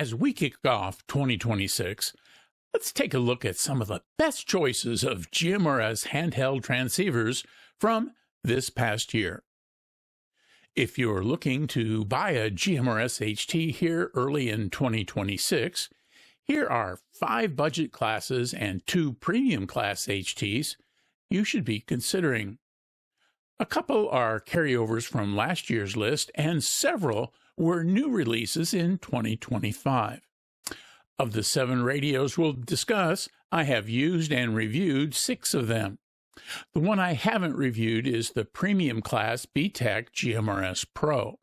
As we kick off 2026, let's take a look at some of the best choices of GMRS handheld transceivers from this past year. If you're looking to buy a GMRS HT here early in 2026, here are 5 budget classes and 2 premium class HTs you should be considering. A couple are carryovers from last year's list, and several were new releases in 2025. Of the 7 radios we'll discuss, I have used and reviewed 6 of them. The one I haven't reviewed is the premium class BTECH GMRS Pro.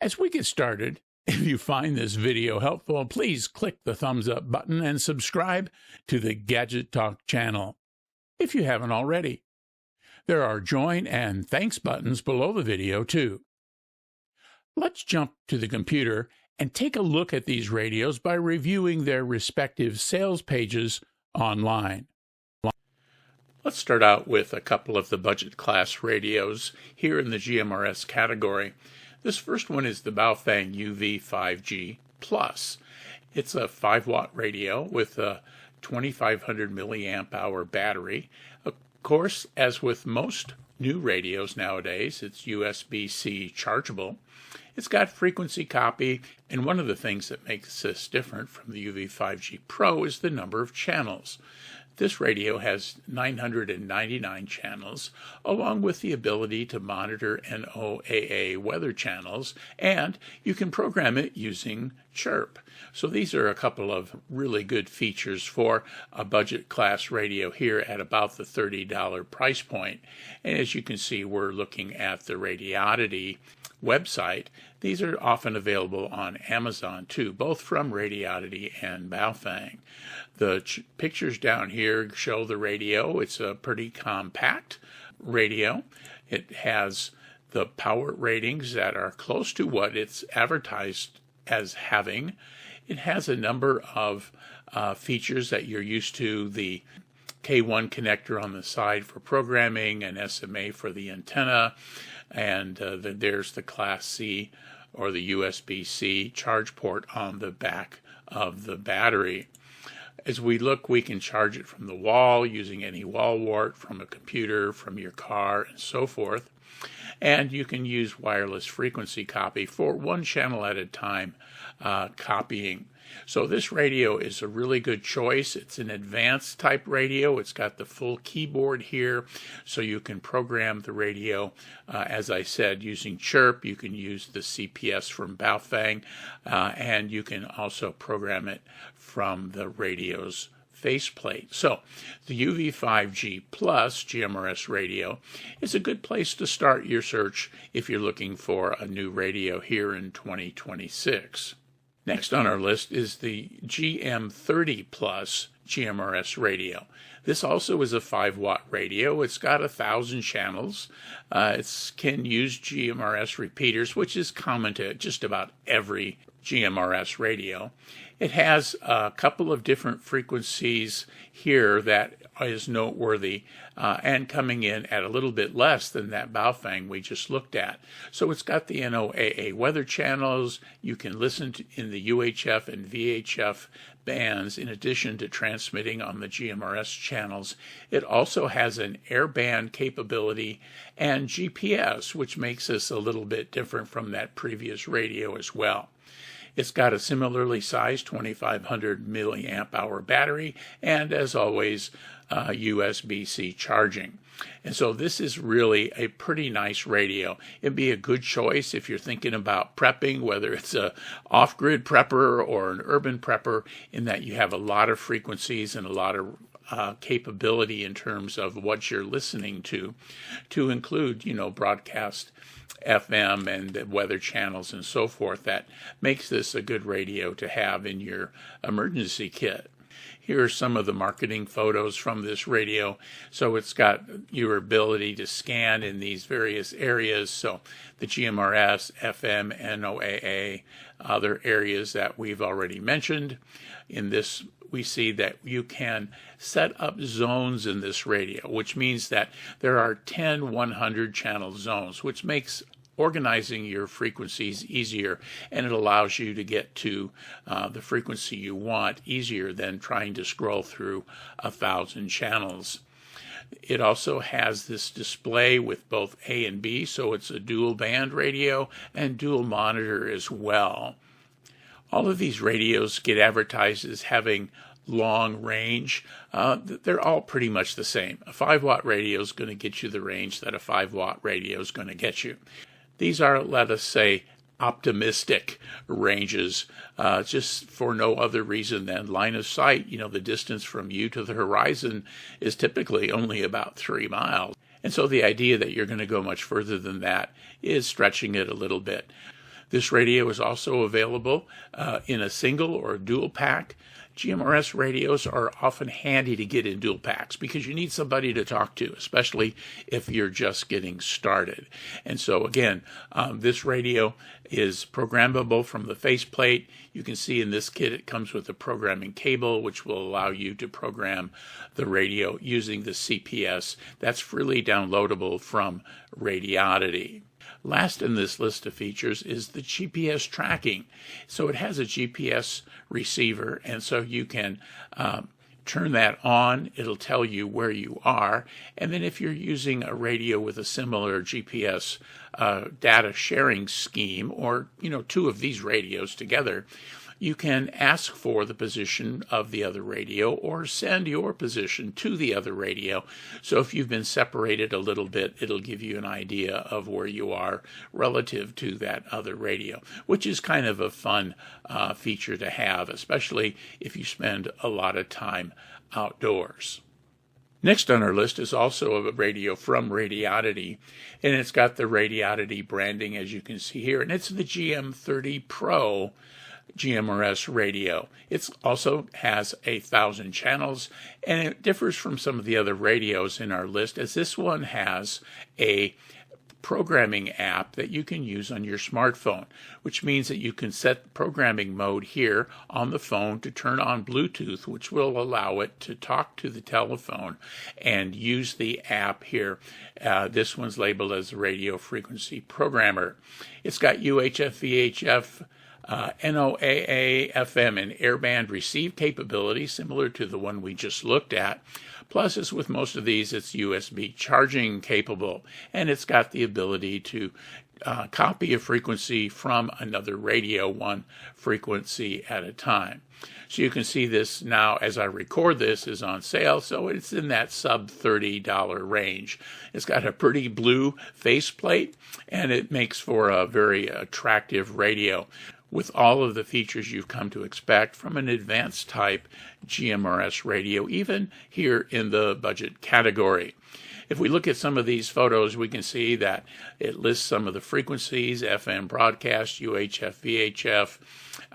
As we get started, if you find this video helpful, please click the thumbs up button and subscribe to the Gadget Talk channel if you haven't already. There are join and thanks buttons below the video too. Let's jump to the computer and take a look at these radios by reviewing their respective sales pages online. Let's start out with a couple of the budget class radios here in the GMRS category. This first one is the Baofeng UV5G Plus. It's a 5-watt radio with a 2500 milliamp hour battery. Of course, as with most new radios nowadays, it's USB-C chargeable. It's got frequency copy, and one of the things that makes this different from the UV5G Pro is the number of channels. This radio has 999 channels, along with the ability to monitor NOAA weather channels, and you can program it using Chirp. So these are a couple of really good features for a budget class radio here at about the $30 price point. And as you can see, we're looking at the Radioddity website. These are often available on Amazon too, both from Radioddity and Baofeng. The pictures down here show the radio. It's a pretty compact radio. It has the power ratings that are close to what it's advertised as having. It has a number of features that you're used to, the K1 connector on the side for programming, an SMA for the antenna, and there's the Class C or the USB-C charge port on the back of the battery. As we look, we can charge it from the wall using any wall wart, from a computer, from your car, and so forth. And you can use wireless frequency copy for 1 channel at a time copying. So this radio is a really good choice. It's an advanced type radio. It's got the full keyboard here, so you can program the radio, as I said, using Chirp. You can use the CPS from Baofeng, and you can also program it from the radio's faceplate. So the UV5G Plus GMRS radio is a good place to start your search if you're looking for a new radio here in 2026. Next on our list is the GM30 Plus GMRS radio. This also is a 5-watt radio. It's got 1,000 channels. It can use GMRS repeaters, which is common to just about every GMRS radio. It has a couple of different frequencies here that is noteworthy, and coming in at a little bit less than that Baofeng we just looked at. So it's got the NOAA weather channels. You can listen to in the UHF and VHF bands in addition to transmitting on the GMRS channels. It also has an airband capability and GPS, which makes this a little bit different from that previous radio as well. It's got a similarly sized 2500 milliamp hour battery, and as always, USB-C charging. And so this is really a pretty nice radio. It'd be a good choice if you're thinking about prepping, whether it's a off-grid prepper or an urban prepper, in that you have a lot of frequencies and a lot of capability in terms of what you're listening to include, broadcast FM and the weather channels and so forth. That makes this a good radio to have in your emergency kit. Here are some of the marketing photos from this radio. So it's got your ability to scan in these various areas. So the GMRS, FM, NOAA, other areas that we've already mentioned. In this, we see that you can set up zones in this radio, which means that there are 10 100 channel zones, which makes organizing your frequencies easier, and it allows you to get to the frequency you want easier than trying to scroll through 1,000 channels. It also has this display with both A and B, so it's a dual band radio and dual monitor as well. All of these radios get advertised as having long range. They're all pretty much the same. A 5-watt radio is going to get you the range that a 5-watt radio is going to get you. These are, let us say, optimistic ranges, just for no other reason than line of sight. You know, the distance from you to the horizon is typically only about 3 miles. And so the idea that you're going to go much further than that is stretching it a little bit. This radio is also available in a single or dual pack. GMRS radios are often handy to get in dual packs because you need somebody to talk to, especially if you're just getting started. And so again, this radio is programmable from the faceplate. You can see in this kit it comes with a programming cable, which will allow you to program the radio using the CPS. That's freely downloadable from Radioddity. Last in this list of features is the GPS tracking. So it has a GPS receiver, and so you can turn that on. It'll tell you where you are. And then if you're using a radio with a similar GPS data sharing scheme, or two of these radios together, you can ask for the position of the other radio or send your position to the other radio. So if you've been separated a little bit, it'll give you an idea of where you are relative to that other radio, which is kind of a fun feature to have, especially if you spend a lot of time outdoors. Next on our list is also a radio from Radioddity, and it's got the Radioddity branding, as you can see here, and it's the GM30 Pro GMRS radio. It also has 1,000 channels, and it differs from some of the other radios in our list, as this one has a programming app that you can use on your smartphone, which means that you can set programming mode here on the phone to turn on Bluetooth, which will allow it to talk to the telephone and use the app here. This one's labeled as a radio frequency programmer. It's got UHF, VHF, NOAA, FM, and airband receive capability, similar to the one we just looked at. Plus, as with most of these, it's USB charging capable, and it's got the ability to copy a frequency from another radio, one frequency at a time. So you can see this now, as I record this, is on sale, so it's in that sub $30 range. It's got a pretty blue faceplate, and it makes for a very attractive radio, with all of the features you've come to expect from an advanced type GMRS radio, even here in the budget category. If we look at some of these photos, we can see that it lists some of the frequencies: FM broadcast, UHF, VHF,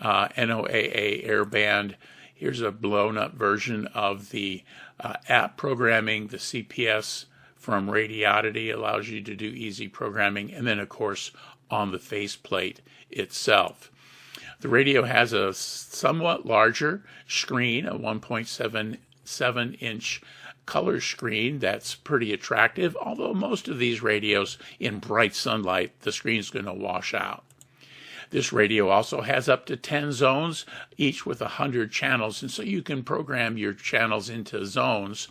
NOAA airband. Here's a blown up version of the app programming. The CPS from Radioddity allows you to do easy programming, and then of course on the faceplate itself. The radio has a somewhat larger screen, a 1.77-inch color screen that's pretty attractive, although most of these radios in bright sunlight, the screen's going to wash out. This radio also has up to 10 zones, each with 100 channels, and so you can program your channels into zones,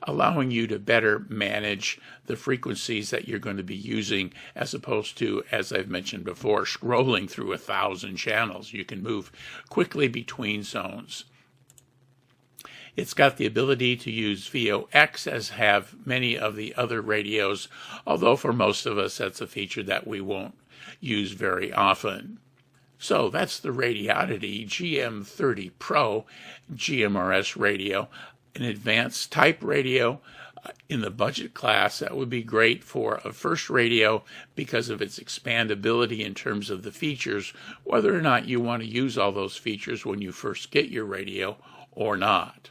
allowing you to better manage the frequencies that you're going to be using, as opposed to, as I've mentioned before, scrolling through 1,000 channels. You can move quickly between zones. It's got the ability to use VOX, as have many of the other radios, although for most of us that's a feature that we won't use very often. So that's the Radioddity GM30 Pro GMRS radio, an advanced type radio in the budget class that would be great for a first radio because of its expandability in terms of the features, whether or not you want to use all those features when you first get your radio or not.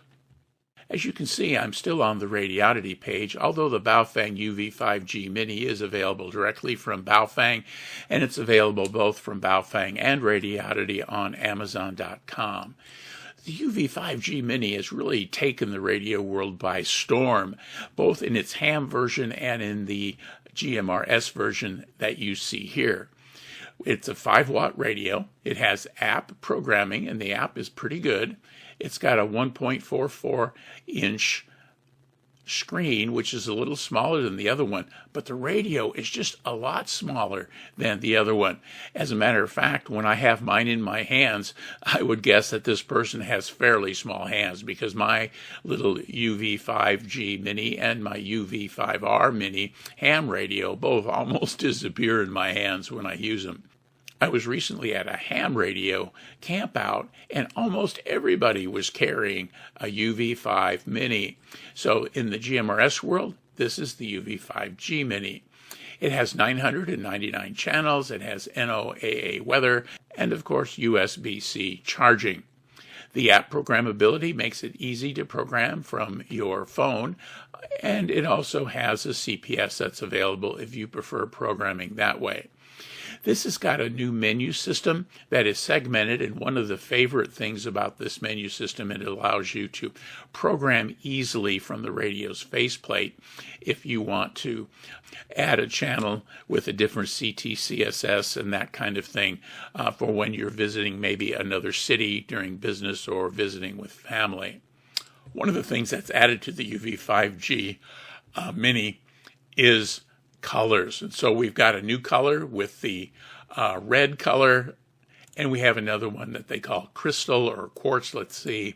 As you can see, I'm still on the Radioddity page, although the Baofeng UV5G Mini is available directly from Baofeng, and it's available both from Baofeng and Radioddity on Amazon.com. The UV5G Mini has really taken the radio world by storm, both in its ham version and in the GMRS version that you see here. It's a 5-watt radio. It has app programming, and the app is pretty good. It's got a 1.44-inch screen, which is a little smaller than the other one, but the radio is just a lot smaller than the other one. As a matter of fact, when I have mine in my hands, I would guess that this person has fairly small hands, because my little UV5G Mini and my UV5R Mini ham radio both almost disappear in my hands when I use them. I was recently at a ham radio camp out, and almost everybody was carrying a UV5 Mini. So in the GMRS world, this is the UV5G Mini. It has 999 channels, it has NOAA weather, and of course USB-C charging. The app programmability makes it easy to program from your phone, and it also has a CPS that's available if you prefer programming that way. This has got a new menu system that is segmented, and one of the favorite things about this menu system, it allows you to program easily from the radio's faceplate if you want to add a channel with a different CT/CSS and that kind of thing for when you're visiting maybe another city during business or visiting with family. One of the things that's added to the UV5G Mini is colors. And so we've got a new color with the red color, and we have another one that they call crystal or quartz. Let's see.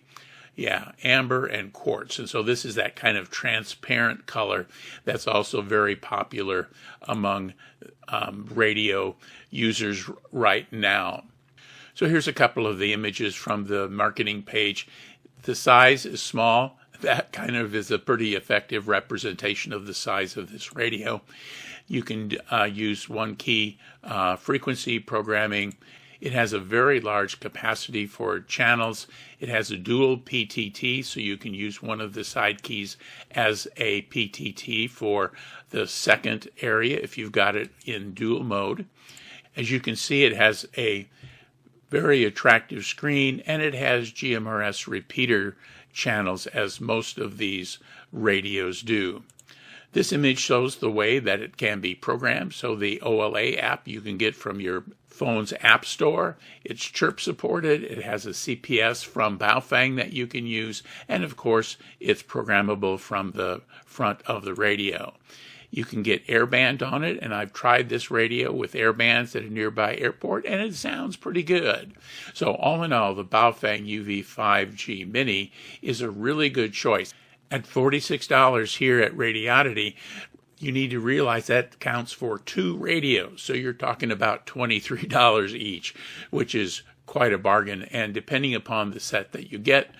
Yeah, amber and quartz. And so this is that kind of transparent color that's also very popular among radio users right now. So here's a couple of the images from the marketing page. The size is small. That kind of is a pretty effective representation of the size of this radio. You can use one key frequency programming. It has a very large capacity for channels. It has a dual PTT, so you can use one of the side keys as a PTT for the second area if you've got it in dual mode. As you can see, it has a very attractive screen, and it has GMRS repeater channels, as most of these radios do. This image shows the way that it can be programmed. So the OLA app you can get from your phone's app store. It's chirp supported. It has a CPS from Baofeng that you can use. And of course, it's programmable from the front of the radio. You can get airband on it, and I've tried this radio with airbands at a nearby airport, and it sounds pretty good. So all in all, the Baofeng UV5G Mini is a really good choice. At $46 here at Radioddity, you need to realize that counts for 2 radios. So you're talking about $23 each, which is quite a bargain. And depending upon the set that you get,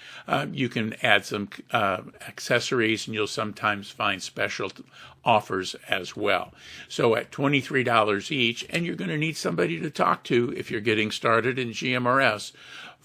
you can add some accessories, and you'll sometimes find special offers as well. So at $23 each, and you're going to need somebody to talk to if you're getting started in GMRS,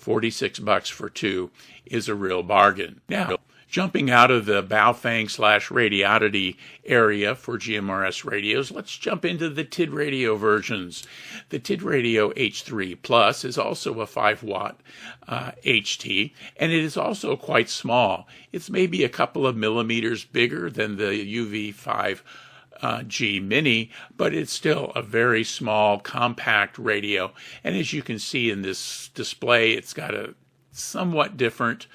$46 for 2 is a real bargain. Now, jumping out of the Baofeng/Radioddity area for GMRS radios, let's jump into the Tidradio versions. The Tidradio H3 Plus is also a 5-watt HT, and it is also quite small. It's maybe a couple of millimeters bigger than the UV5G Mini, but it's still a very small, compact radio. And as you can see in this display, it's got a somewhat different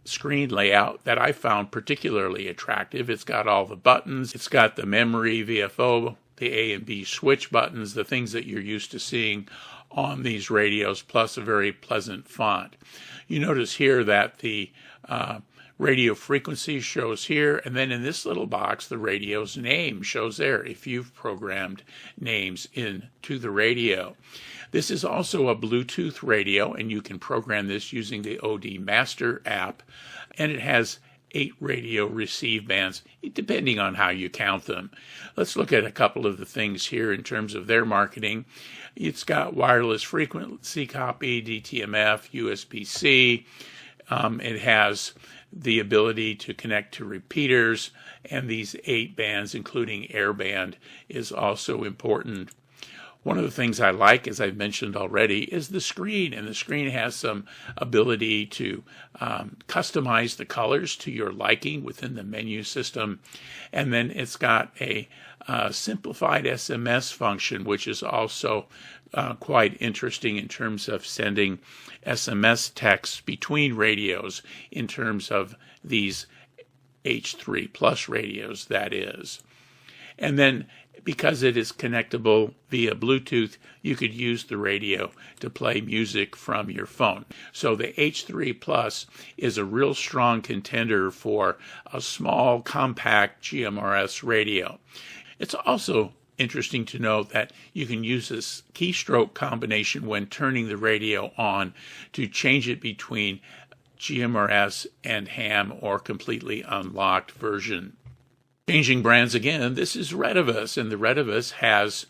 screen layout that I found particularly attractive. It's got all the buttons. It's got the memory, VFO, the A and B switch buttons, the things that you're used to seeing on these radios, plus a very pleasant font. You notice here that the radio frequency shows here, and then in this little box, the radio's name shows there if you've programmed names into the radio. This is also a Bluetooth radio, and you can program this using the OD Master app, and it has 8 radio receive bands, depending on how you count them. Let's look at a couple of the things here in terms of their marketing. It's got wireless frequency copy, DTMF, USB-C. It has the ability to connect to repeaters, and these 8 bands, including airband, is also important. One of the things I like, as I've mentioned already, is the screen. And the screen has some ability to customize the colors to your liking within the menu system. And then it's got a simplified SMS function, which is also quite interesting in terms of sending SMS texts between radios in terms of these H3 Plus radios, that is. And then because it is connectable via Bluetooth, you could use the radio to play music from your phone. So the H3 Plus is a real strong contender for a small, compact GMRS radio. It's also interesting to note that you can use this keystroke combination when turning the radio on to change it between GMRS and ham or completely unlocked version. Changing brands again, this is Radioddity, and the Radioddity has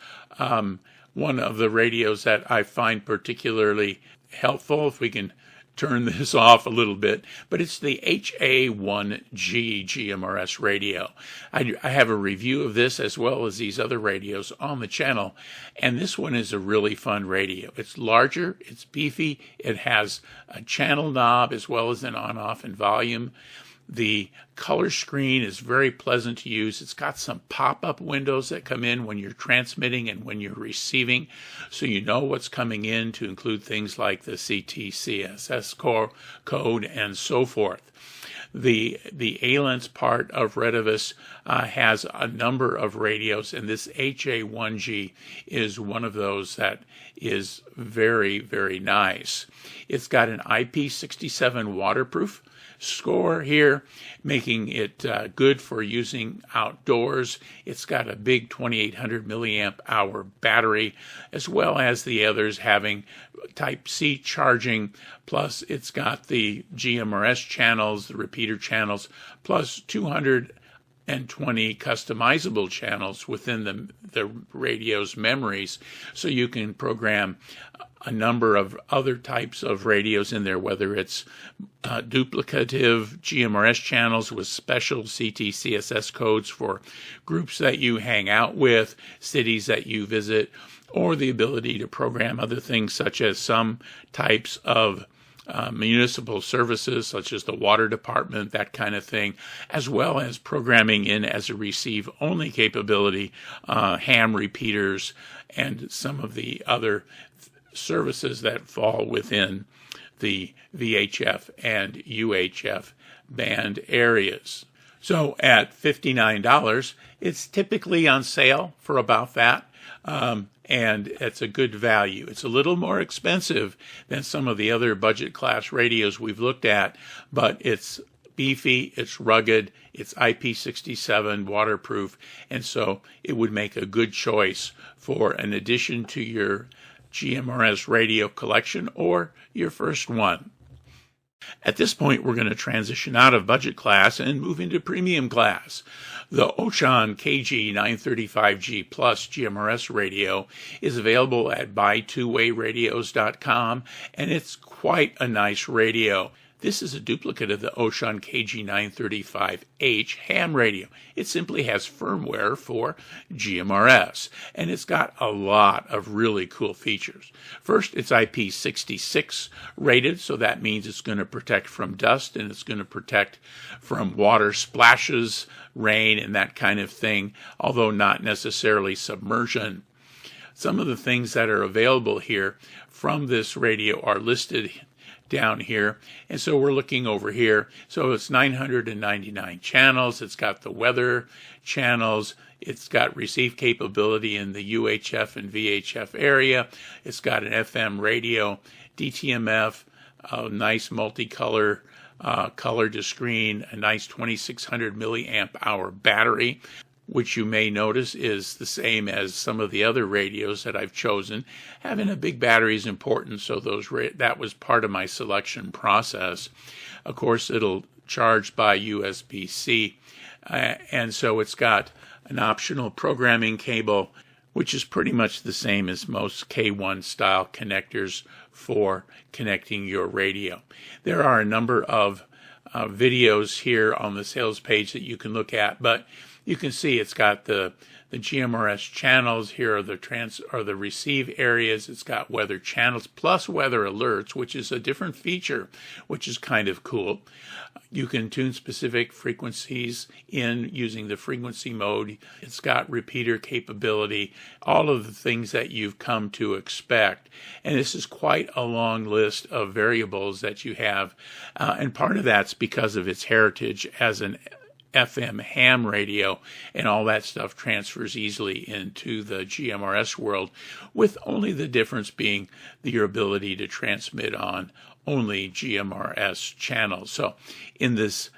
one of the radios that I find particularly helpful, if we can turn this off a little bit, but it's the HA1G GMRS radio. I have a review of this as well as these other radios on the channel, and this one is a really fun radio. It's larger, it's beefy, it has a channel knob as well as an on-off and volume. The color screen is very pleasant to use. It's got some pop-up windows that come in when you're transmitting and when you're receiving, so you know what's coming in, to include things like the CT/CSS code and so forth. The ALENS part of Radioddity has a number of radios, and this HA1G is one of those that is very, very nice. It's got an IP67 waterproof score here, making it good for using outdoors. It's got a big 2800 milliamp hour battery, as well as the others having Type-C charging, plus it's got the GMRS channels, the repeater channels, plus 220 customizable channels within the radio's memories, so you can program a number of other types of radios in there, whether it's duplicative GMRS channels with special CT/CSS codes for groups that you hang out with, cities that you visit, or the ability to program other things such as some types of municipal services, such as the water department, that kind of thing, as well as programming in as a receive-only capability, ham repeaters, and some of the other services that fall within the VHF and UHF band areas. So at $59, it's typically on sale for about that. And it's a good value. It's a little more expensive than some of the other budget class radios we've looked at, but it's beefy, it's rugged, it's IP67 waterproof, and so it would make a good choice for an addition to your GMRS radio collection or your first one. At this point, we're going to transition out of budget class and move into premium class. The Wouxun KG-935G Plus GMRS radio is available at buytwowayradios.com, and it's quite a nice radio. This is a duplicate of the Wouxun KG-935H ham radio. It simply has firmware for GMRS, and it's got a lot of really cool features. First, it's IP66 rated, so that means it's going to protect from dust, and it's going to protect from water splashes, rain, and that kind of thing, although not necessarily submersion. Some of the things that are available here from this radio are listed down here, and so we're looking over here. So it's 999 channels. It's got the weather channels. It's got receive capability in the UHF and VHF area. It's got an FM radio, DTMF, a nice multicolor color to screen, a nice 2600 milliamp hour battery, which you may notice is the same as some of the other radios that I've chosen. Having a big battery is important, so that was part of my selection process. Of course, it'll charge by USB-C, and so it's got an optional programming cable, which is pretty much the same as most K1 style connectors for connecting your radio. There are a number of videos here on the sales page that you can look at, but you can see it's got the The GMRS channels here are the receive areas. It's got weather channels plus weather alerts, which is a different feature, which is kind of cool. You can tune specific frequencies in using the frequency mode. It's got repeater capability, all of the things that you've come to expect. And this is quite a long list of variables that you have. And part of that's because of its heritage as an FM ham radio, and all that stuff transfers easily into the GMRS world, with only the difference being your ability to transmit on only GMRS channels. So in this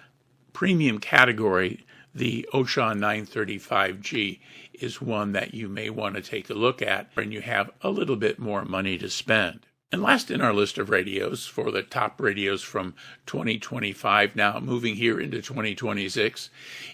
premium category, the Wouxun 935G is one that you may want to take a look at when you have a little bit more money to spend. And last in our list of radios for the top radios from 2025, now moving here into 2026,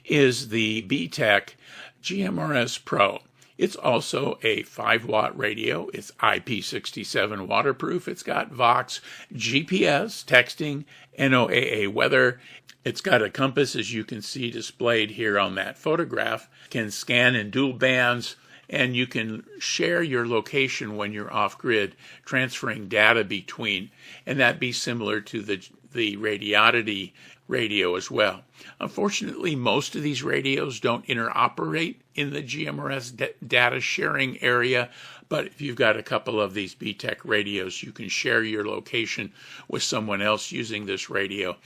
is the BTECH GMRS Pro. It's also a 5-watt radio. It's IP67 waterproof. It's got Vox, GPS, texting, NOAA weather. It's got a compass, as you can see displayed here on that photograph. It can scan in dual bands, and you can share your location when you're off-grid, transferring data between, and that'd be similar to the Radioddity radio as well. Unfortunately, most of these radios don't interoperate in the GMRS data sharing area, but if you've got a couple of these BTECH radios, you can share your location with someone else using this radio,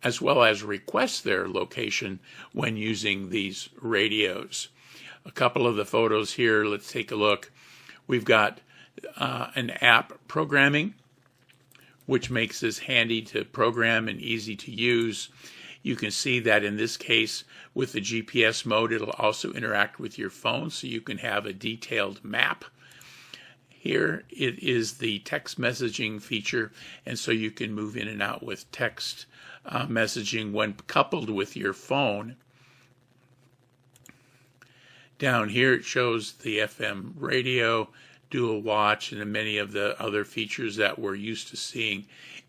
as well as request their location when using these radios. A couple of the photos here, let's take a look. We've got an app programming, which makes this handy to program and easy to use. You can see that in this case, with the GPS mode, it'll also interact with your phone, so you can have a detailed map. Here it is the text messaging feature, and so you can move in and out with text messaging when coupled with your phone. Down here it shows the FM radio, dual watch, and many of the other features that we're used to seeing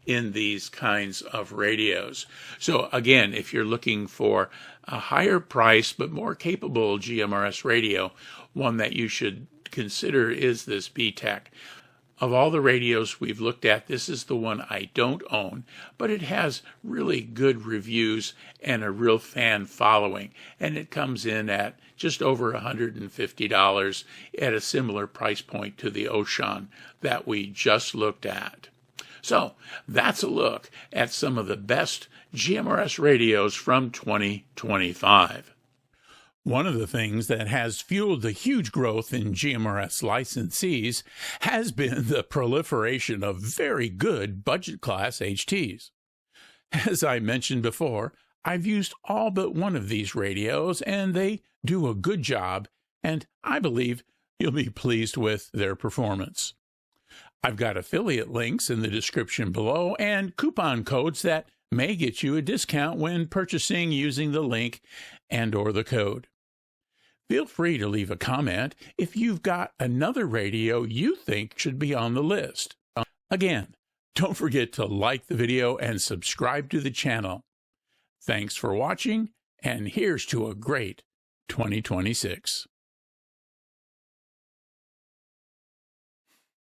in these kinds of radios. So again, if you're looking for a higher price but more capable GMRS radio, one that you should consider is this BTECH. Of all the radios we've looked at, this is the one I don't own, but it has really good reviews and a real fan following, and it comes in at just over $150 at a similar price point to the Wouxun that we just looked at. So that's a look at some of the best GMRS radios from 2025. One of the things that has fueled the huge growth in GMRS licensees has been the proliferation of very good budget class HTs. As I mentioned before, I've used all but one of these radios, and they do a good job, and I believe you'll be pleased with their performance. I've got affiliate links in the description below and coupon codes that may get you a discount when purchasing using the link and/or the code. Feel free to leave a comment if you've got another radio you think should be on the list. Again, don't forget to like the video and subscribe to the channel. Thanks for watching, and here's to a great 2026.